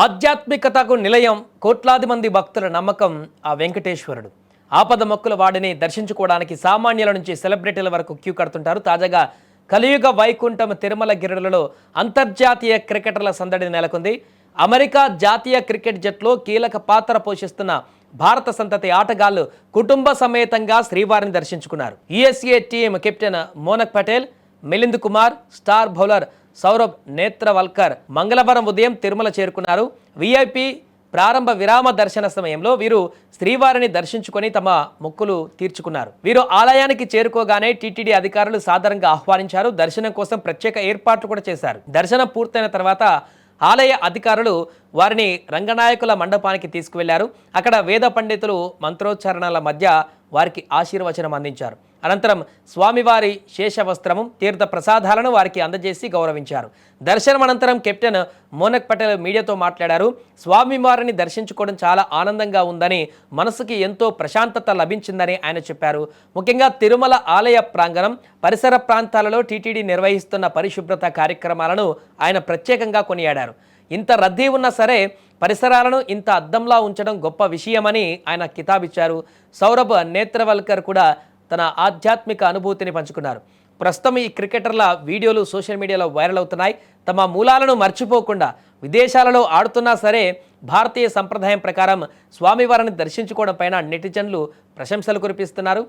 ఆధ్యాత్మికతకు నిలయం కోట్లాది మంది భక్తుల నమ్మకం ఆ వెంకటేశ్వరుడు. ఆపద మొక్కుల వాడిని దర్శించుకోవడానికి సామాన్యుల నుంచి సెలబ్రిటీల వరకు క్యూ కడుతుంటారు. తాజాగా కలియుగ వైకుంఠం తిరుమల గిరిలలో అంతర్జాతీయ క్రికెటర్ల సందడి నెలకొంది. అమెరికా జాతీయ క్రికెట్ జట్లో కీలక పాత్ర పోషిస్తున్న భారత సంతతి ఆటగాళ్లు కుటుంబ సమేతంగా శ్రీవారిని దర్శించుకున్నారు. USA team captain Monank Patel, Milind Kumar, star bowler Saurabh Netravalkar మంగళవారం ఉదయం తిరుమల చేరుకున్నారు. విఐపి ప్రారంభ విరామ దర్శన సమయంలో వీరు శ్రీవారిని దర్శించుకొని తమ మొక్కులు తీర్చుకున్నారు. వీరు ఆలయానికి చేరుకోగానే టీటీడీ అధికారులు సాదరంగా ఆహ్వానించారు. దర్శనం కోసం ప్రత్యేక ఏర్పాట్లు కూడా చేశారు. దర్శనం పూర్తయిన తర్వాత ఆలయ అధికారులు వారిని రంగనాయకుల మండపానికి తీసుకువెళ్లారు. అక్కడ వేద పండితులు మంత్రోచ్చారణల మధ్య వారికి ఆశీర్వచనం అందించారు. అనంతరం స్వామివారి శేషవస్త్రము, తీర్థ ప్రసాదాలను వారికి అందజేసి గౌరవించారు. దర్శనం అనంతరం కెప్టెన్ మోనక్ పటేల్ మీడియాతో మాట్లాడారు. స్వామివారిని దర్శించుకోవడం చాలా ఆనందంగా ఉందని, మనసుకి ఎంతో ప్రశాంతత లభించిందని ఆయన చెప్పారు. ముఖ్యంగా తిరుమల ఆలయ ప్రాంగణం, పరిసర ప్రాంతాలలో టీటీడీ నిర్వహిస్తున్న పరిశుభ్రత కార్యక్రమాలను ఆయన ప్రత్యేకంగా కొనియాడారు. ఇంత రద్దీ ఉన్నా సరే పరిసరాలను ఇంత అద్దంలా ఉంచడం గొప్ప విషయమని ఆయన కితాబిచ్చారు. సౌరభ్ నేత్రవల్కర్ కూడా తన ఆధ్యాత్మిక అనుభూతిని పంచుకున్నారు. ప్రస్తుతం ఈ క్రికెటర్ల వీడియోలు సోషల్ మీడియాలో వైరల్ అవుతున్నాయి. తమ మూలాలను మర్చిపోకుండా విదేశాలలో ఆడుతున్నా సరే భారతీయ సంప్రదాయం ప్రకారం స్వామివారిని దర్శించుకోవడం పైన నెటిజన్లు ప్రశంసలు కురిపిస్తున్నారు.